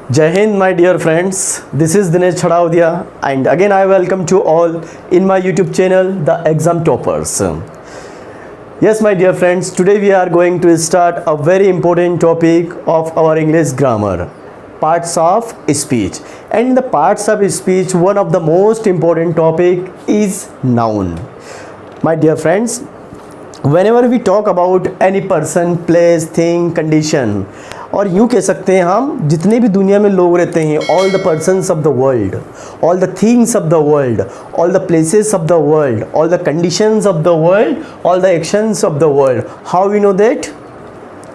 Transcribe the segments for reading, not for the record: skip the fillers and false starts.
Jai Hind, my dear friends. This is Dinesh Chhadaudia, and again I welcome to all in my YouTube channel, The Exam Toppers. Yes, my dear friends, today we are going to start a very important topic of our English grammar, parts of speech. And in the parts of speech, one of the most important topic is noun. My dear friends, whenever we talk about any person, place, thing, condition, और यूँ कह सकते हैं हम जितने भी दुनिया में लोग रहते हैं, all the persons of the world, all the things of the world, all the places of the world, all the conditions of the world, all the actions of the world, how we know that?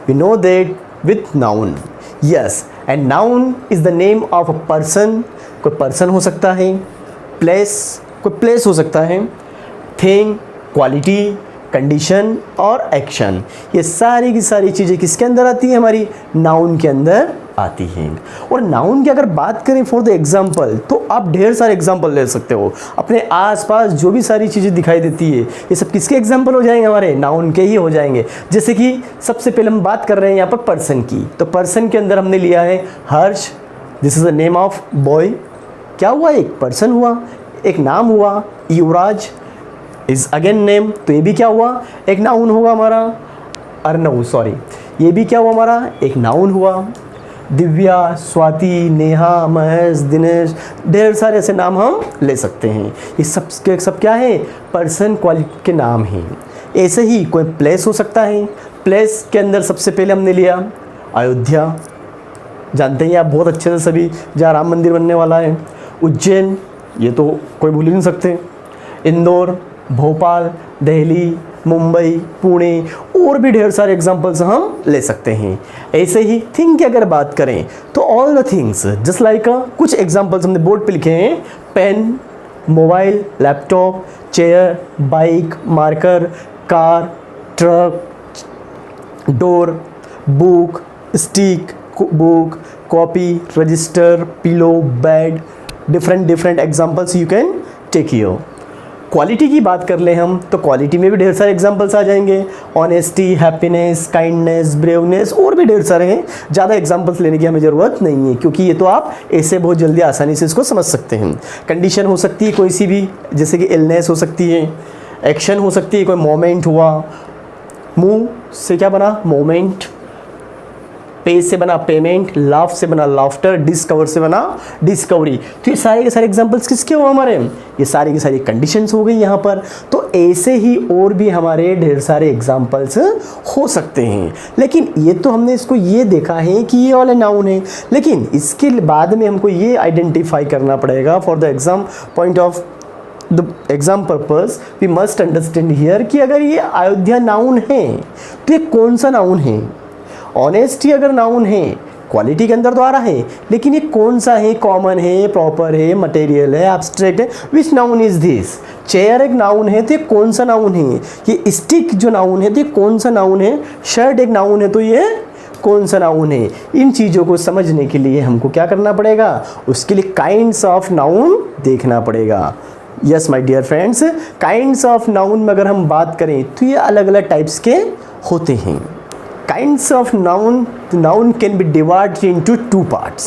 We know that with noun. Yes, and noun is the name of a person. कोई person हो सकता है, place, कोई place हो सकता है, thing, quality, condition और action. ये सारी की सारी चीज़ें किसके अंदर आती हैं? हमारी नाउन के अंदर आती हैं. और नाउन की अगर बात करें फॉर द एग्जाम्पल, तो आप ढेर सारे एग्जाम्पल ले सकते हो. अपने आसपास जो भी सारी चीज़ें दिखाई देती है, ये सब किसके एग्जाम्पल हो जाएंगे? हमारे नाउन के ही हो जाएंगे. जैसे कि सबसे पहले हम बात कर रहे हैं यहाँ पर पर्सन की, तो पर्सन के अंदर हमने लिया है Harsh. This is the name of boy. क्या हुआ? एक पर्सन हुआ, एक नाम हुआ. युवराज इज अगेन नेम, तो ये भी क्या हुआ? एक नाउन होगा हमारा. अर्नव, सॉरी, ये भी क्या हुआ? हमारा एक नाउन हुआ. दिव्या, स्वाति, नेहा, महेश, दिनेश, ढेर सारे ऐसे नाम हम ले सकते हैं. ये सब क्या है? पर्सन क्वालिटी के नाम हैं. ऐसे ही कोई प्लेस हो सकता है. प्लेस के अंदर सबसे पहले हमने लिया अयोध्या, जानते हैं आप बहुत अच्छे से सभी, जहाँ राम मंदिर बनने वाला है. उज्जैन, ये तो कोई भूल ही नहीं सकते. इंदौर, भोपाल, दिल्ली, मुंबई, पुणे, और भी ढेर सारे एग्जांपल्स हम ले सकते हैं. ऐसे ही थिंग की अगर बात करें तो all the things just like कुछ एग्जांपल्स हमने बोर्ड पे लिखे हैं. Pen, mobile, laptop, chair, bike, marker, car, truck, door, book, stick, book, copy, register, pillow, bed. Different examples you can take here. Quality की बात कर लें हम, तो क्वालिटी में भी ढेर सारे एग्जांपल्स आ जाएंगे. ऑनेस्टी, हैप्पीनेस, काइंडनेस, ब्रेवनेस, और भी ढेर सारे हैं. ज़्यादा एग्जांपल्स लेने की हमें ज़रूरत नहीं है, क्योंकि ये तो आप ऐसे बहुत जल्दी आसानी से इसको समझ सकते हैं. कंडीशन हो सकती है कोई सी भी, जैसे कि इलनेस हो सकती है. एक्शन हो सकती है कोई मोमेंट हुआ. मूव से क्या बना? मोमेंट. पे से बना पेमेंट. लाफ से बना लाफ्टर. डिस्कवर से बना डिस्कवरी. तो ये सारे के सारे एग्जांपल्स किसके हो? हमारे ये सारी की सारी कंडीशंस हो गई यहाँ पर. तो ऐसे ही और भी हमारे ढेर सारे एग्जांपल्स हो सकते हैं. लेकिन ये तो हमने इसको ये देखा है कि ये वाला नाउन है, लेकिन इसके बाद में हमको ये आइडेंटिफाई करना पड़ेगा for the exam point of the exam purpose. We must understand here कि अगर ये अयोध्या नाउन है तो ये कौन सा नाउन है? ऑनेस्टी अगर नाउन है, क्वालिटी के अंदर तो आ रहा है, लेकिन ये कौन सा है? कॉमन है, प्रॉपर है, मटेरियल है, एब्स्ट्रैक्ट है? विच नाउन इज दिस? चेयर एक नाउन है, तो ये कौन सा नाउन है? ये स्टिक जो नाउन है, तो ये कौन सा नाउन है? शर्ट एक नाउन है, तो ये कौन सा नाउन है? इन चीज़ों को समझने के लिए हमको क्या करना पड़ेगा? उसके लिए काइंड्स ऑफ नाउन देखना पड़ेगा. Yes my dear friends, kinds of noun में अगर हम बात करें तो ये अलग अलग टाइप्स के होते हैं. Kinds of noun, the noun can be divided into two parts,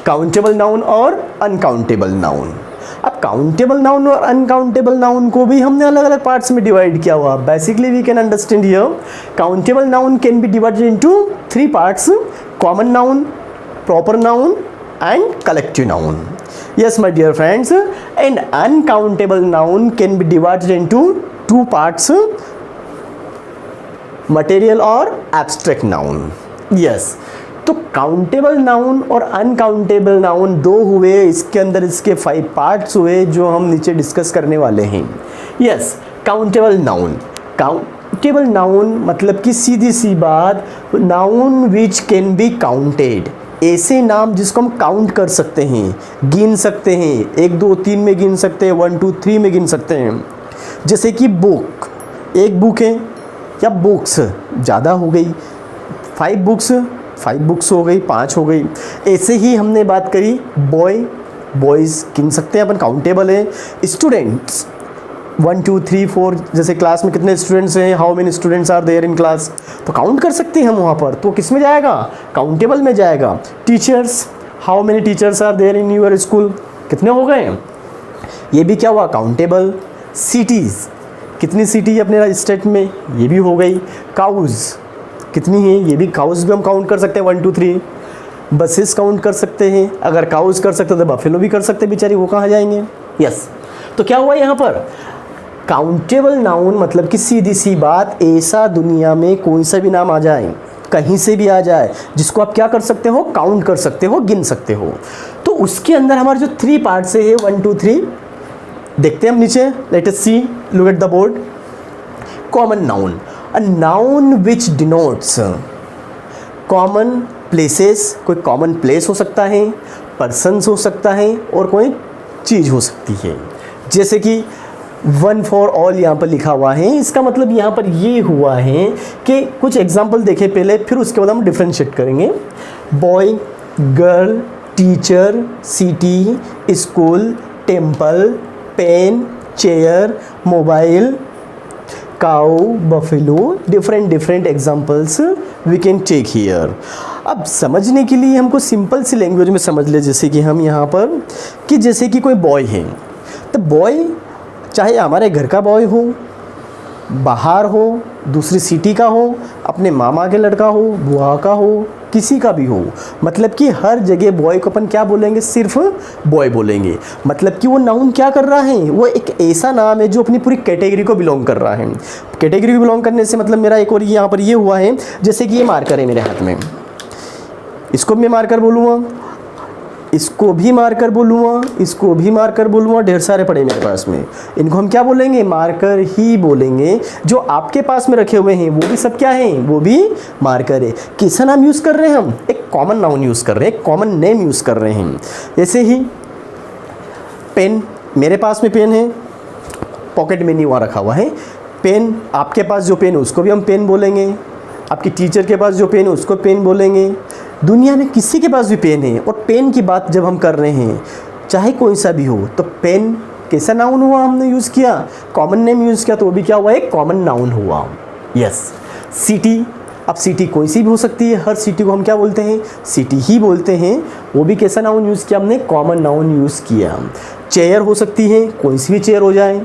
countable noun और uncountable noun. अब countable noun और uncountable noun को भी हमने अलग अलग पार्ट्स में डिवाइड किया हुआ. Basically we can understand here countable noun can be divided into three parts: common noun, proper noun and collective noun. Yes my dear friends, and uncountable noun can be divided into two parts: material और abstract noun. Yes, तो countable noun और uncountable noun दो हुए. इसके अंदर इसके 5 parts हुए जो हम नीचे डिस्कस करने वाले हैं. Yes, countable noun. Countable noun मतलब कि सीधी सी बात, noun which can be counted. ऐसे नाम जिसको हम काउंट कर सकते हैं, गिन सकते हैं. 1 2 3 में गिन सकते हैं, 1 2 3 में गिन सकते हैं. जैसे कि बुक, एक बुक है, या बुक्स ज़्यादा हो गई, 5 बुक्स हो गई, 5 हो गई. ऐसे ही हमने बात करी बॉयज़ गिन सकते हैं अपन, काउंटेबल है. स्टूडेंट्स 1 2 3 4, जैसे क्लास में कितने स्टूडेंट्स हैं, how many students are there in class, तो काउंट कर सकते हैं हम वहाँ पर, तो किस में जाएगा? काउंटेबल में जाएगा. Teachers how many teachers are there in your school, कितने हो गए। ये भी क्या हुआ, काउंटेबल। सिटीज़, कितनी सिटी है अपने स्टेट में, ये भी हो गई। काउज कितनी है, ये भी काउज भी हम काउंट कर सकते हैं 1 2 3। बसेस काउंट कर सकते हैं, अगर काउज कर सकते तो बफेलो भी कर सकते हैं, बेचारे वो कहाँ जाएंगे। यस, तो क्या हुआ यहाँ पर, काउंटेबल नाउन मतलब कि सीधी सी बात, ऐसा दुनिया में कोई सा भी नाम आ जाए, कहीं से भी आ जाए, जिसको आप क्या कर सकते हो, काउंट कर सकते हो, गिन सकते हो। तो उसके अंदर हमारे जो 3 पार्ट से है 1 2 3, देखते हैं हम नीचे। Let us see, look at the board. Common noun, a noun which denotes common places, कोई कॉमन प्लेस हो सकता है, पर्सन्स हो सकता है, और कोई चीज़ हो सकती है। जैसे कि वन फॉर ऑल यहाँ पर लिखा हुआ है, इसका मतलब यहाँ पर ये हुआ है कि कुछ एग्जाम्पल देखे पहले, फिर उसके बाद हम डिफ्रेंशिएट करेंगे। Boy, girl, teacher, city, school, temple, pen, chair, mobile, cow, buffalo, different examples we can take here. अब समझने के लिए हमको सिंपल सी लैंग्वेज में समझ ले, जैसे कि हम यहाँ पर कि जैसे कि कोई बॉय है, तो बॉय चाहे हमारे घर का बॉय हो, बाहर हो, दूसरी सिटी का हो, अपने मामा के लड़का हो, बुआ का हो, किसी का भी हो, मतलब कि हर जगह बॉय को अपन क्या बोलेंगे, सिर्फ बॉय बोलेंगे। मतलब कि वो नाउन क्या कर रहा है, वो एक ऐसा नाम है जो अपनी पूरी कैटेगरी को बिलोंग कर रहा है। कैटेगरी को बिलोंग करने से मतलब मेरा एक और यहाँ पर ये हुआ है, जैसे कि ये मार्कर है मेरे हाथ में, इसको मैं मार्कर बोलूँगा, इसको भी मार्कर बोलूँगा, इसको भी मार्कर बोलूँगा, ढेर सारे पड़े मेरे पास में, इनको हम क्या बोलेंगे, मार्कर ही बोलेंगे। जो आपके पास में रखे हुए हैं वो भी सब क्या हैं, वो भी मार्कर है। किसका नाम यूज़ कर रहे हैं हम, एक कॉमन नाउन यूज़ कर रहे हैं, एक कॉमन नेम यूज़ कर रहे हैं। जैसे ही पेन, मेरे पास में पेन है, पॉकेट में नहीं वहाँ रखा हुआ है। पेन, आपके पास जो पेन है उसको भी हम पेन बोलेंगे, आपकी टीचर के पास जो पेन है उसको पेन बोलेंगे। दुनिया में किसी के पास भी पेन है, और पेन की बात जब हम कर रहे हैं, चाहे कोई सा भी हो, तो पेन कैसा नाउन हुआ, हमने यूज़ किया, कॉमन नेम यूज़ किया, तो वो भी क्या हुआ, एक कॉमन नाउन हुआ। यस। सिटी, अब सिटी कोई सी भी हो सकती है, हर सिटी को हम क्या बोलते हैं, सिटी ही बोलते हैं, वो भी कैसा नाउन यूज़ किया हमने, कॉमन नाउन यूज़ किया। चेयर हो सकती है, कोई सी भी चेयर हो जाए।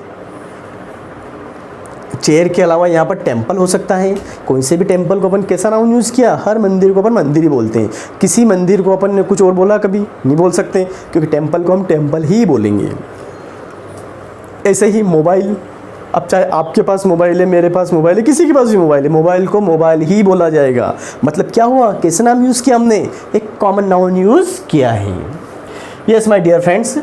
चेयर के अलावा यहाँ पर टेम्पल हो सकता है, कोई से भी टेम्पल को अपन कैसा नाउन यूज़ किया, हर मंदिर को अपन मंदिर ही बोलते हैं। किसी मंदिर को अपन ने कुछ और बोला कभी नहीं बोल सकते, क्योंकि टेम्पल को हम टेम्पल ही बोलेंगे। ऐसे ही मोबाइल, अब चाहे आपके पास मोबाइल है, मेरे पास मोबाइल है, किसी के पास भी मोबाइल है, मोबाइल को मोबाइल ही बोला जाएगा। मतलब क्या हुआ, कैसा नाम यूज़ किया हमने, एक कॉमन नाउन यूज़ किया है। यस माय डियर फ्रेंड्स,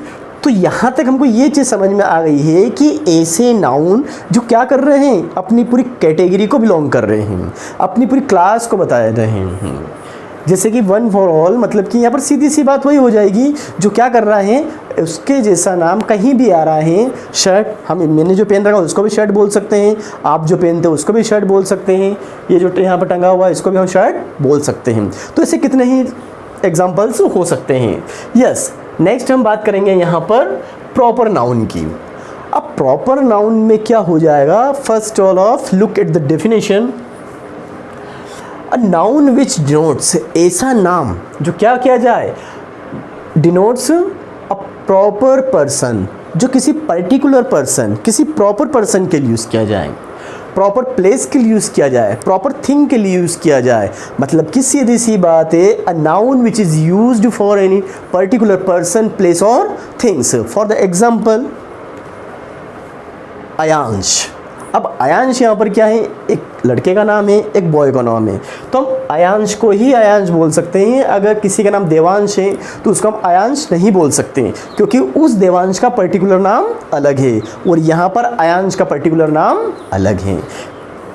तो यहाँ तक हमको ये चीज़ समझ में आ गई है कि ऐसे नाउन जो क्या कर रहे हैं, अपनी पूरी कैटेगरी को बिलोंग कर रहे हैं, अपनी पूरी क्लास को बता रहे हैं। जैसे कि वन फॉर ऑल, मतलब कि यहाँ पर सीधी सी बात वही हो जाएगी, जो क्या कर रहा है उसके जैसा नाम कहीं भी आ रहा है। शर्ट, हम, मैंने जो पेन रखा उसको भी शर्ट बोल सकते हैं, आप जो पहनते हो उसको भी शर्ट बोल सकते हैं, ये जो यहाँ पर टंगा हुआ है इसको भी हम शर्ट बोल सकते हैं। तो ऐसे कितने ही एग्जाम्पल्स हो सकते हैं। यस, नेक्स्ट हम बात करेंगे यहाँ पर प्रॉपर नाउन की। अब प्रॉपर नाउन में क्या हो जाएगा, first all of look at the definition. A noun which denotes, ऐसा नाम जो क्या किया जाए, डिनोट्स अ प्रॉपर पर्सन, जो किसी पर्टिकुलर पर्सन, किसी प्रॉपर पर्सन के लिए यूज़ किया जाए, प्रॉपर प्लेस के लिए यूज़ किया जाए, प्रॉपर थिंग के लिए यूज़ किया जाए। मतलब कि सीधी सी बात है, a noun which is used for any particular person, place और things. For the example, Ayansh. अब अयांश यहाँ पर क्या है, एक लड़के का नाम है, एक बॉय का नाम है, तो हम अयांश को ही अयांश बोल सकते हैं। अगर किसी का नाम देवांश है तो उसको हम अयांश नहीं बोल सकते, क्योंकि उस देवांश का पर्टिकुलर नाम अलग है और यहाँ पर अयांश का पर्टिकुलर नाम अलग है।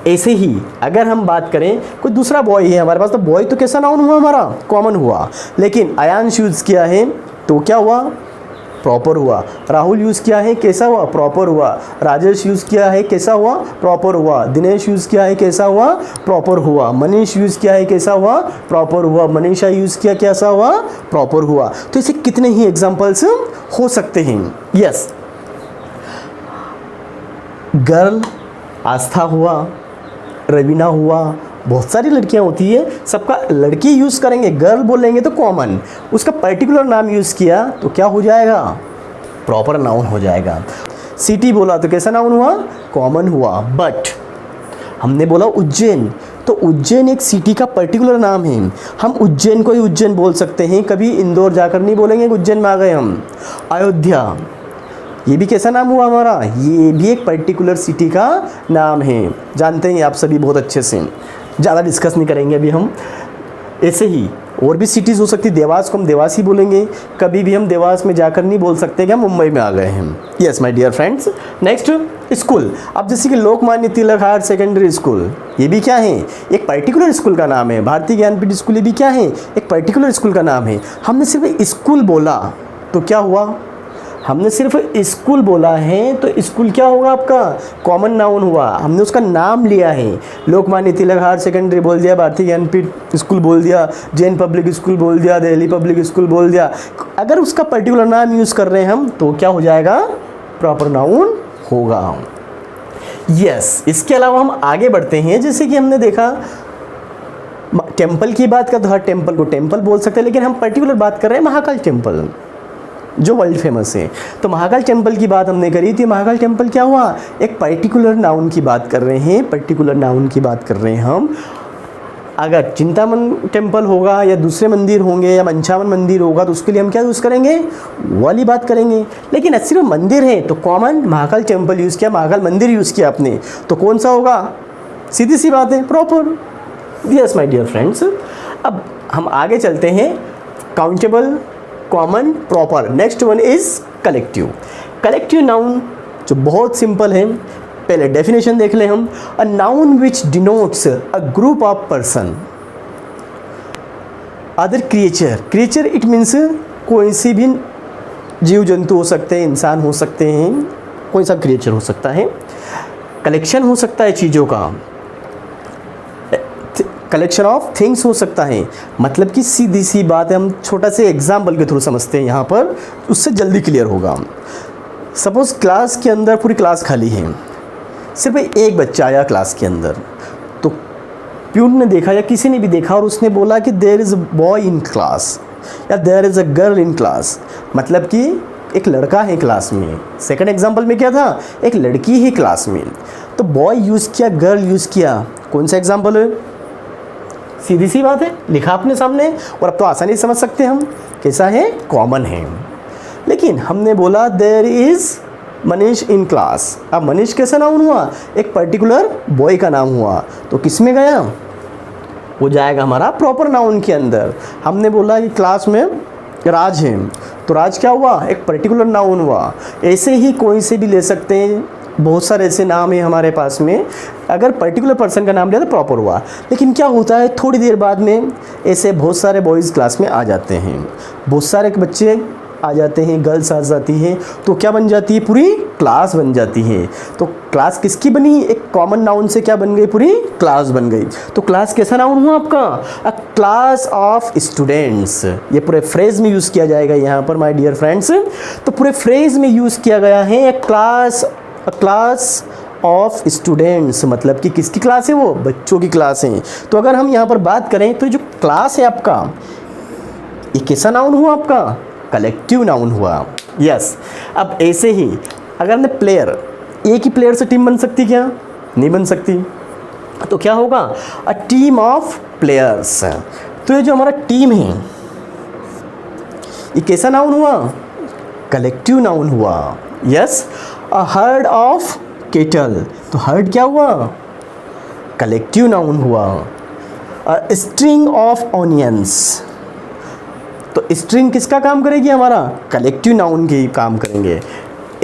ऐसे ही अगर हम बात करें, कोई दूसरा बॉय है हमारे पास, तो बॉय तो कैसा नाउन हुआ, हमारा कॉमन हुआ, लेकिन अयांश यूज़ किया है तो क्या हुआ, प्रॉपर हुआ। राहुल यूज़ किया है, कैसा हुआ, प्रॉपर हुआ। राजेश यूज़ किया है, कैसा हुआ, प्रॉपर हुआ। दिनेश यूज़ किया है, कैसा हुआ, प्रॉपर हुआ। मनीष यूज़ किया है, कैसा हुआ, प्रॉपर हुआ। मनीषा यूज़ किया, कैसा हुआ, प्रॉपर हुआ। तो ऐसे कितने ही एग्जाम्पल्स हो सकते हैं। यस, गर्ल, आस्था हुआ, रवीना हुआ, बहुत सारी लड़कियां होती है, सबका लड़की यूज़ करेंगे, गर्ल बोलेंगे तो कॉमन, उसका पर्टिकुलर नाम यूज़ किया तो क्या हो जाएगा, प्रॉपर नाउन हो जाएगा। सिटी बोला तो कैसा नाउन हुआ, कॉमन हुआ। बट हमने बोला उज्जैन, तो उज्जैन एक सिटी का पर्टिकुलर नाम है, हम उज्जैन को ही उज्जैन बोल सकते हैं, कभी इंदौर जाकर नहीं बोलेंगे उज्जैन में आ गए हम। अयोध्या, ये भी कैसा नाम हुआ हमारा, ये भी एक पर्टिकुलर सिटी का नाम है, जानते हैं आप सभी बहुत अच्छे से, ज़्यादा डिस्कस नहीं करेंगे अभी हम। ऐसे ही और भी सिटीज़ हो सकती, देवास को हम देवास ही बोलेंगे, कभी भी हम देवास में जाकर नहीं बोल सकते कि हम मुंबई में आ गए हैं। Yes my dear friends. Next school, अब जैसे कि Lokmanya Tilak higher secondary school, ये भी क्या है, एक पर्टिकुलर स्कूल का नाम है। भारतीय ज्ञानपीठ स्कूल, ये भी क्या है, एक पर्टिकुलर स्कूल का नाम है। हमने सिर्फ स्कूल बोला तो क्या हुआ, हमने सिर्फ स्कूल बोला है तो स्कूल क्या होगा आपका, कॉमन नाउन हुआ, हमने उसका नाम लिया है। लोकमान्य तिलक हायर सेकेंडरी बोल दिया, भारतीय ज्ञानपीठ स्कूल बोल दिया, जैन पब्लिक स्कूल बोल दिया, दिल्ली पब्लिक स्कूल बोल दिया, अगर उसका पर्टिकुलर नाम यूज़ कर रहे हैं हम तो क्या हो जाएगा, प्रॉपर नाउन होगा। यस, इसके अलावा हम आगे बढ़ते हैं, जैसे कि हमने देखा टेम्पल की बात का, तो हर टेम्पल को टेम्पल बोल सकते हैं, लेकिन हम पर्टिकुलर बात कर रहे हैं महाकाल टेम्पल जो वर्ल्ड फेमस है। तो महाकाल टेम्पल की बात हमने करी थी, महाकाल टेम्पल क्या हुआ, एक पर्टिकुलर नाउन की बात कर रहे हैं, पर्टिकुलर नाउन की बात कर रहे हैं हम। अगर चिंतामन टेम्पल होगा या दूसरे मंदिर होंगे या मंचावन मंदिर होगा तो उसके लिए हम क्या यूज़ करेंगे, वाली बात करेंगे। लेकिन सिर्फ मंदिर है तो कॉमन महाकाल टेम्पल यूज़ किया, महाकाल मंदिर यूज़ किया आपने, तो कौन सा होगा, सीधी सी बात है, proper. Yes my dear friends. अब हम आगे चलते हैं, countable, common, proper. Next one is collective. Collective noun जो बहुत सिंपल है, पहले डेफिनेशन देख लें हम। A noun which denotes a group of person, other creature, creature it means कोई सी भी जीव जंतु हो सकते हैं, इंसान हो सकते हैं, कोई सा क्रिएचर हो सकता है, कलेक्शन हो सकता है चीज़ों का, कलेक्शन ऑफ थिंग्स हो सकता है। मतलब कि सीधी सी बात है, हम छोटा से एग्जाम्पल के थ्रू समझते हैं यहाँ पर, उससे जल्दी क्लियर होगा। सपोज़ क्लास के अंदर पूरी क्लास खाली है, सिर्फ एक बच्चा आया क्लास के अंदर, तो प्यून ने देखा या किसी ने भी देखा और उसने बोला कि there is a boy in class या there is a girl in class, मतलब कि एक लड़का है क्लास में। सेकंड एग्जांपल में क्या था, एक लड़की है क्लास में, तो बॉय यूज़ किया, गर्ल यूज़ किया, कौन सा एग्जाम्पल है, सीधी सी बात है, लिखा अपने सामने और अब तो आसानी से समझ सकते हैं हम, कैसा है, कॉमन है। लेकिन हमने बोला there is Manish in class, अब मनीष कैसा नाउन हुआ, एक पर्टिकुलर बॉय का नाम हुआ, तो किस में गया, वो जाएगा हमारा प्रॉपर नाउन के अंदर। हमने बोला कि क्लास में राज है, तो राज क्या हुआ, एक पर्टिकुलर नाउन हुआ। ऐसे ही कोई से भी ले सकते हैं, बहुत सारे ऐसे नाम हैं हमारे पास में, अगर पर्टिकुलर पर्सन का नाम लिया तो प्रॉपर हुआ। लेकिन क्या होता है, थोड़ी देर बाद में ऐसे बहुत सारे बॉयज़ क्लास में आ जाते हैं, बहुत सारे बच्चे आ जाते हैं, गर्ल्स आ जाती हैं, तो क्या बन जाती है, पूरी क्लास बन जाती है। तो क्लास किसकी बनी, एक कॉमन नाउन से क्या बन गई, पूरी क्लास बन गई। तो क्लास कैसा नाउन हुआ आपका, अ क्लास ऑफ स्टूडेंट्स। ये पूरे फ्रेज में यूज़ किया जाएगा यहाँ पर माय डियर फ्रेंड्स, तो पूरे फ्रेज में यूज़ किया गया है अ क्लास ऑफ स्टूडेंट्स, मतलब कि किसकी क्लास है, वो बच्चों की क्लास है। तो अगर हम यहाँ पर बात करें तो जो क्लास है आपका, ये कैसा नाउन हुआ आपका, कलेक्टिव नाउन हुआ। यस, अब ऐसे ही अगर हमने प्लेयर, एक ही प्लेयर से टीम बन सकती क्या, नहीं बन सकती, तो क्या होगा, अ टीम ऑफ प्लेयर्स। तो ये जो हमारा टीम है, ये कैसा नाउन हुआ, कलेक्टिव नाउन हुआ। Yes, a herd of kettle, तो हर्ड क्या हुआ, कलेक्टिव नाउन हुआ। अ स्ट्रिंग ऑफ ऑनियंस, तो स्ट्रिंग किसका काम करेगी, हमारा कलेक्टिव नाउन के काम करेंगे।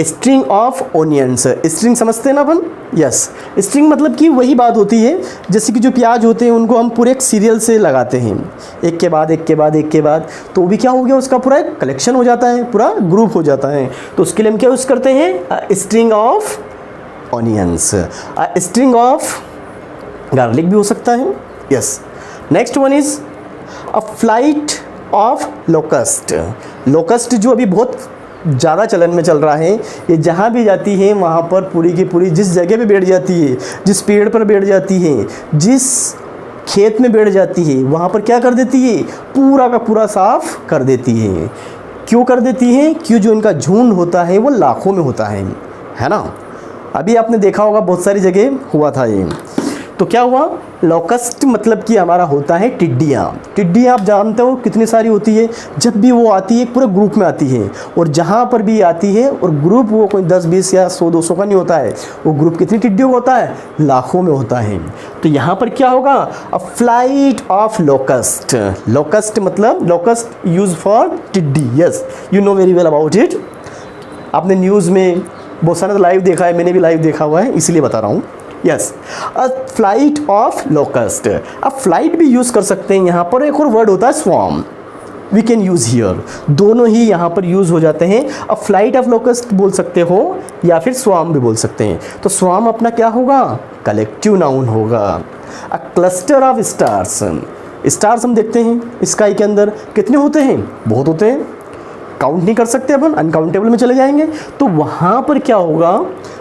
स्ट्रिंग ऑफ ऑनियंस, स्ट्रिंग समझते हैं ना अपन, यस, स्ट्रिंग मतलब कि वही बात होती है, जैसे कि जो प्याज होते हैं उनको हम पूरे एक सीरियल से लगाते हैं, एक के बाद एक के बाद एक के बाद, तो वो भी क्या हो गया, उसका पूरा एक कलेक्शन हो जाता है, पूरा ग्रुप हो जाता है। तो उसके लिए हम क्या यूज़ करते हैं, string of onions. String of garlic भी हो सकता है। Yes, next one is a flight of locust. Locust जो अभी बहुत ज़्यादा चलन में चल रहा है, ये जहाँ भी जाती है वहाँ पर पूरी की पूरी जिस जगह पे बैठ जाती है, जिस पेड़ पर बैठ जाती है, जिस खेत में बैठ जाती है, वहाँ पर क्या कर देती है, पूरा का पूरा साफ कर देती है। क्यों कर देती है? क्यों, जो इनका झुंड होता है वो लाखों में होता है ना। अभी आपने देखा होगा बहुत सारी जगह हुआ था ये। तो क्या हुआ, लोकस्ट मतलब कि हमारा होता है टिड्डियाँ। टिड्डियाँ आप जानते हो कितनी सारी होती है, जब भी वो आती है पूरे ग्रुप में आती है, और जहाँ पर भी आती है, और ग्रुप वो कोई 10-20 या 100-200 का नहीं होता है, वो ग्रुप कितनी टिड्डियों का होता है, लाखों में होता है। तो यहाँ पर क्या होगा, a flight of locust. Locust मतलब लोकस्ट यूज फॉर टिड्डी। Yes, you know very well about it. आपने न्यूज़ में बहुत सारा लाइव देखा है, मैंने भी लाइव देखा हुआ है, इसलिए बता रहा हूँ। Yes, a flight of locust. अब फ्लाइट भी यूज़ कर सकते हैं यहाँ पर। एक और वर्ड होता है swarm, we can use here. दोनों ही यहाँ पर यूज़ हो जाते हैं। अब फ्लाइट ऑफ लोकस्ट बोल सकते हो या फिर स्वॉर्म भी बोल सकते हैं। तो स्वॉर्म अपना क्या होगा, कलेक्टिव नाउन होगा। A cluster of stars. Stars हम देखते हैं स्काई के अंदर कितने होते हैं, बहुत होते हैं, काउंट नहीं कर सकते अपन, अनकाउंटेबल में चले जाएंगे। तो वहाँ पर क्या होगा,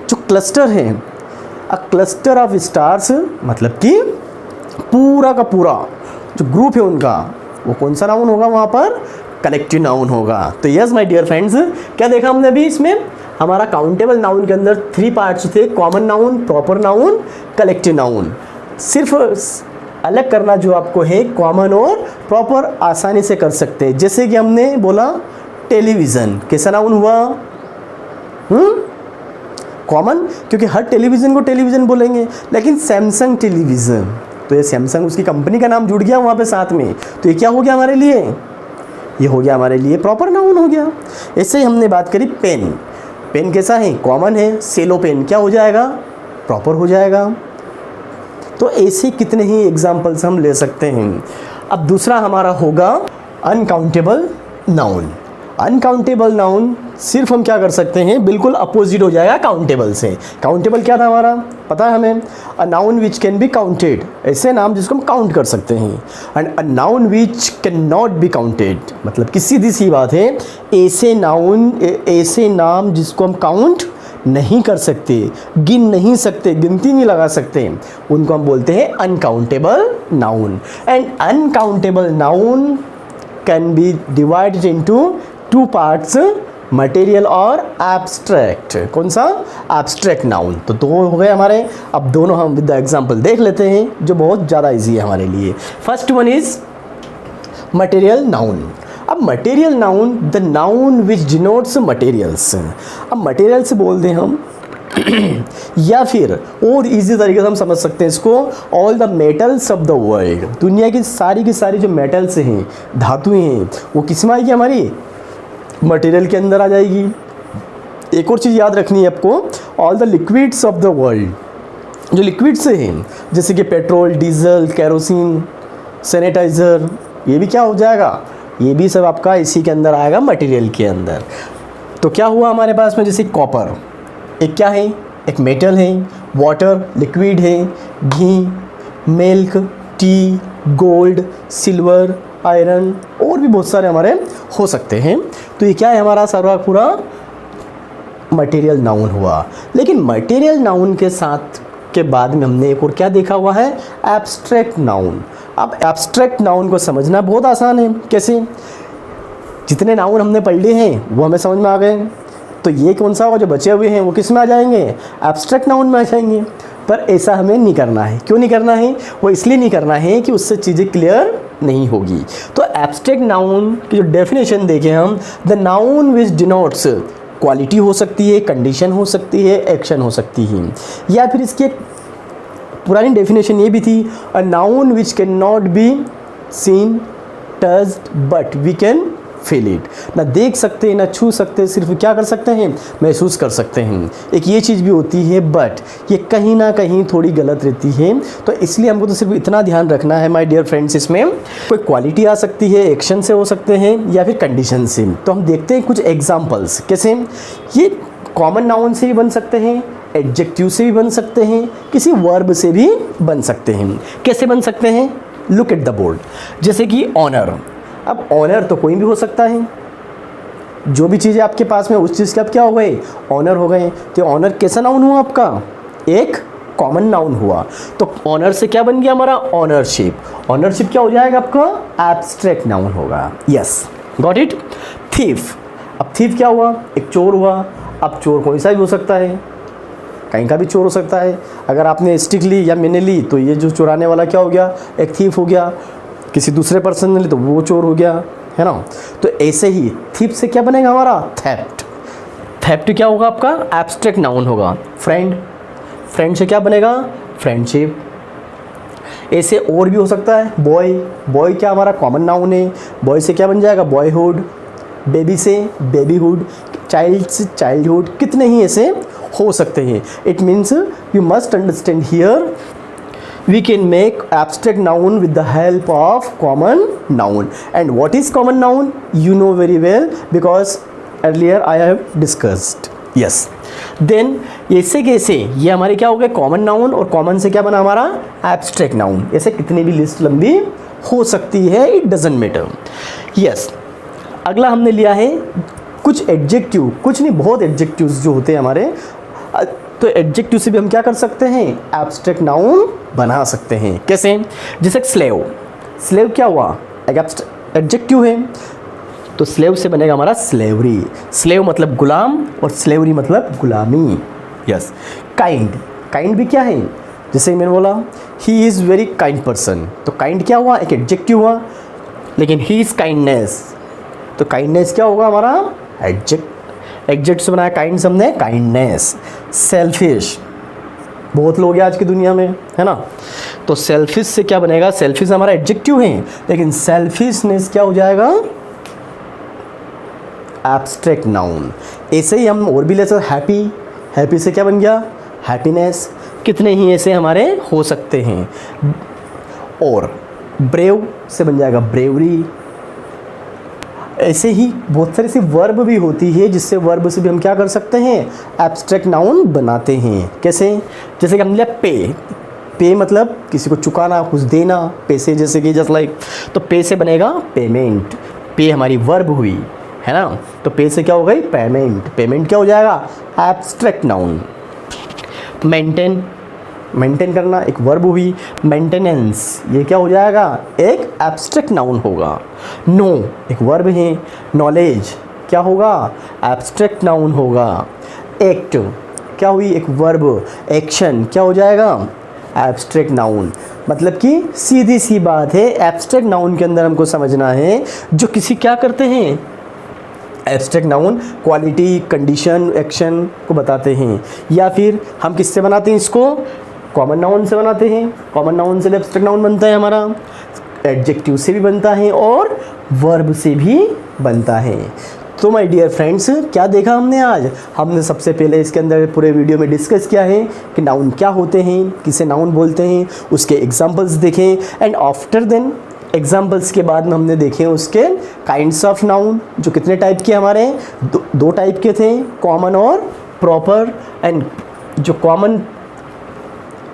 जो क्लस्टर है, अ क्लस्टर ऑफ स्टार्स मतलब कि पूरा का पूरा जो ग्रुप है उनका, वो कौन सा नाउन होगा, वहाँ पर कलेक्टिव नाउन होगा। तो यस माय डियर फ्रेंड्स, क्या देखा हमने अभी इसमें, हमारा काउंटेबल नाउन के अंदर 3 पार्ट्स थे, common noun, proper noun, collective noun. सिर्फ अलग करना जो आपको है कॉमन और प्रॉपर आसानी से कर सकते हैं। जैसे कि हमने बोला टेलीविज़न, कैसा नाउन हुआ, कॉमन, क्योंकि हर टेलीविज़न को टेलीविज़न बोलेंगे। लेकिन सैमसंग टेलीविज़न, तो ये सैमसंग उसकी कंपनी का नाम जुड़ गया वहाँ पे साथ में, तो ये क्या हो गया हमारे लिए, ये हो गया हमारे लिए प्रॉपर नाउन हो गया। ऐसे ही हमने बात करी पेन। पेन कैसा है, कॉमन है। सेलो पेन क्या हो जाएगा, प्रॉपर हो जाएगा। तो ऐसे कितने ही एग्जाम्पल्स हम ले सकते हैं। अब दूसरा हमारा होगा अनकाउंटेबल नाउन। अनकाउंटेबल नाउन सिर्फ हम क्या कर सकते हैं, बिल्कुल अपोजिट हो जाएगा काउंटेबल से। काउंटेबल क्या था हमारा, पता है हमें, अ noun which can be counted, ऐसे नाम जिसको हम काउंट कर सकते हैं। And a noun which can not be counted, मतलब कि सीधी सी बात है, ऐसे नाउन, ऐसे नाम जिसको हम काउंट नहीं कर सकते, गिन नहीं सकते, गिनती नहीं लगा सकते, उनको हम बोलते हैं uncountable noun. And uncountable noun can be divided into 2 parts, material और एब्स्ट्रैक्ट। कौन सा, एब्स्ट्रैक्ट नाउन। तो 2 हो गए हमारे। अब दोनों हम विद द एग्जांपल देख लेते हैं, जो बहुत ज़्यादा इजी है हमारे लिए। First one is material noun. अब material noun, the noun which denotes materials. अब मटेरियल से बोल दें हम या फिर और इजी तरीके से हम समझ सकते हैं इसको, all the metals of the world. दुनिया की सारी जो मेटल्स हैं, धातुएं हैं, वो किस में आएगी, हमारी मटेरियल के अंदर आ जाएगी। एक और चीज़ याद रखनी है आपको, all the liquids of the world. जो लिक्विड्स हैं जैसे कि पेट्रोल, डीजल, केरोसिन, सैनिटाइज़र, ये भी क्या हो जाएगा, ये भी सब आपका इसी के अंदर आएगा, मटेरियल के अंदर। तो क्या हुआ हमारे पास में, जैसे कॉपर एक क्या है, एक मेटल है, वाटर लिक्विड है, ghee, milk, tea, gold, silver, iron, और भी बहुत सारे हमारे हो सकते हैं। तो ये क्या है, हमारा सारा पूरा मटेरियल नाउन हुआ। लेकिन मटेरियल नाउन के साथ के बाद में हमने एक और क्या देखा हुआ है, एब्स्ट्रैक्ट नाउन। अब एब्स्ट्रैक्ट नाउन को समझना बहुत आसान है। कैसे, जितने नाउन हमने पढ़ लिए हैं वो हमें समझ में आ गए, तो ये कौन सा होगा, जो बचे हुए हैं वो किस में आ जाएंगे, एब्स्ट्रैक्ट नाउन में आ जाएंगे। पर ऐसा हमें नहीं करना है। क्यों नहीं करना है, वो इसलिए नहीं करना है कि उससे चीज़ें क्लियर नहीं होगी। तो एब्स्ट्रैक्ट नाउन की जो डेफिनेशन देखें हम, the noun which denotes, quality हो सकती है, कंडीशन हो सकती है, एक्शन हो सकती है, या फिर इसकी एक पुरानी डेफिनेशन ये भी थी, a noun which can not be seen, touched, but we can feel it. ना देख सकते हैं, ना छू सकते, सिर्फ क्या कर सकते हैं, महसूस कर सकते हैं। एक ये चीज़ भी होती है, बट ये कहीं ना कहीं थोड़ी गलत रहती है। तो इसलिए हमको तो सिर्फ इतना ध्यान रखना है माय डियर फ्रेंड्स, इसमें कोई क्वालिटी आ सकती है, एक्शन से हो सकते हैं, या फिर कंडीशन से। तो हम देखते हैं कुछ एग्जाम्पल्स। कैसे, ये कॉमन नाउन से भी बन सकते हैं, एडजेक्टिव से भी बन सकते हैं, किसी वर्ब से भी बन सकते हैं। कैसे बन सकते हैं, लुक एट द बोर्ड। जैसे कि ऑनर। अब ऑनर तो कोई भी हो सकता है, जो भी चीज़ें आपके पास में उस चीज़ के आप क्या हो गए, ऑनर हो गए। तो ऑनर कैसा नाउन हुआ आपका, एक कॉमन नाउन हुआ। तो ऑनर से क्या बन गया हमारा, ऑनरशिप। ऑनरशिप क्या हो जाएगा आपका, एब्स्ट्रैक्ट नाउन होगा। Yes, got it. थीफ, अब थीफ क्या हुआ, एक चोर हुआ। अब चोर कोई सा भी हो सकता है, कहीं का भी चोर हो सकता है। अगर आपने स्टिक ली या मैंने ली तो ये जो चुराने वाला क्या हो गया, एक थीफ हो गया। किसी दूसरे पर्सन ने ली तो वो चोर हो गया, है ना। तो ऐसे ही थीफ से क्या बनेगा हमारा, थेफ्ट। थेफ्ट क्या होगा आपका, एब्स्ट्रैक्ट नाउन होगा। फ्रेंड, फ्रेंड से क्या बनेगा, फ्रेंडशिप। ऐसे और भी हो सकता है। बॉय, बॉय क्या हमारा कॉमन नाउन है, बॉय से क्या बन जाएगा, बॉयहुड। बेबी से बेबीहुड, चाइल्ड से चाइल्डहुड, कितने ही ऐसे हो सकते हैं। It means you must understand here we can make abstract noun with the help of common noun. And what is common noun, you know very well because earlier I have discussed. Yes, then ऐसे कैसे ये हमारे क्या हो गए, common noun, और common से क्या बना हमारा, एब्स्ट्रैक्ट नाउन। ऐसे कितनी भी लिस्ट लंबी हो सकती है, इट डजेंट मैटर। यस, अगला हमने लिया है कुछ एडजेक्टिव, कुछ नहीं बहुत एडजेक्टिव्स जो होते हैं हमारे। तो एडजेक्टिव से भी हम क्या कर सकते हैं, एब्स्ट्रैक्ट नाउन बना सकते हैं। कैसे, जैसे स्लेव, स्लेव क्या हुआ, एक एडजेक्टिव है, तो स्लेव से बनेगा हमारा स्लेवरी। स्लेव मतलब गुलाम और स्लेवरी मतलब गुलामी। यस, काइंड, काइंड भी क्या है, जैसे मैंने बोला he is very kind person, तो काइंड क्या हुआ, एक एडजेक्टिव हुआ। लेकिन ही इज़ काइंडनेस, तो काइंडनेस क्या होगा हमारा, एडजेक्ट से बनाया काइंड से हमने, काइंडनेस। सेल्फिश, बहुत लोग हैं आज की दुनिया में, है ना। तो सेल्फिश से क्या बनेगा, सेल्फिश हमारा एडजेक्टिव है, लेकिन सेल्फिशनेस क्या हो जाएगा, एब्स्ट्रैक्ट नाउन। ऐसे ही हम और भी ले सकते, हैप्पी, हैप्पी से क्या बन गया, हैप्पीनेस। कितने ही ऐसे हमारे हो सकते हैं। और ब्रेव से बन जाएगा ब्रेवरी। ऐसे ही बहुत सारी सी वर्ब भी होती है, जिससे वर्ब से भी हम क्या कर सकते हैं, एब्स्ट्रैक्ट नाउन बनाते हैं। कैसे, जैसे कि हमने लिया पे, पे मतलब किसी को चुकाना, कुछ देना, पैसे, जैसे कि जस्ट लाइक, तो पे से बनेगा पेमेंट। पे हमारी वर्ब हुई, है ना, तो पे से क्या हो गई, पेमेंट। पेमेंट क्या हो जाएगा, एब्स्ट्रैक्ट नाउन। मेंटेन, मेंटेन करना एक वर्ब हुई। मेंटेनेंस ये क्या हो जाएगा, एक एब्स्ट्रैक्ट नाउन होगा। नो एक वर्ब है। नॉलेज क्या होगा, एब्स्ट्रैक्ट नाउन होगा। एक्ट क्या हुई, एक वर्ब। एक्शन क्या हो जाएगा, एब्स्ट्रैक्ट नाउन। मतलब कि सीधी सी बात है, एब्स्ट्रैक्ट नाउन के अंदर हमको समझना है जो किसी क्या करते हैं, abstract noun quality, condition, action को बताते हैं। या फिर हम किससे बनाते हैं इसको, कॉमन नाउन से बनाते हैं। कॉमन नाउन से एब्स्ट्रैक्ट नाउन बनता है हमारा, एडजेक्टिव से भी बनता है और वर्ब से भी बनता है। तो माय डियर फ्रेंड्स, क्या देखा हमने आज, हमने सबसे पहले इसके अंदर पूरे वीडियो में डिस्कस किया है कि नाउन क्या होते हैं, किसे नाउन बोलते हैं, उसके एग्जांपल्स देखें। एंड आफ्टर देन एग्जाम्पल्स के बाद में हमने देखे उसके काइंड्स ऑफ नाउन, जो कितने टाइप के हमारे, दो टाइप के थे, कॉमन और प्रॉपर। एंड जो कॉमन,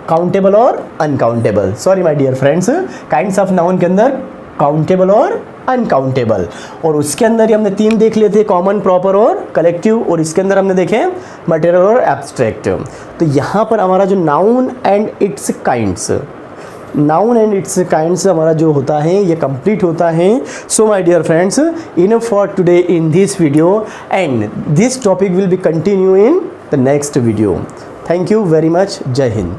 काउंटेबल और uncountable. Sorry my dear friends, kinds of noun के अंदर काउंटेबल और अनकाउंटेबल, और उसके अंदर ही हमने 3 देख लिए थे, कॉमन, प्रॉपर और कलेक्टिव, और इसके अंदर हमने देखे मटेरियल और एब्स्ट्रैक्ट। तो यहाँ पर हमारा जो noun and its kinds, noun and its kinds हमारा जो होता है ये कंप्लीट होता है। So my dear friends, enough for today in this video, and this topic will be continue in the next video. Thank you very much. जय हिंद।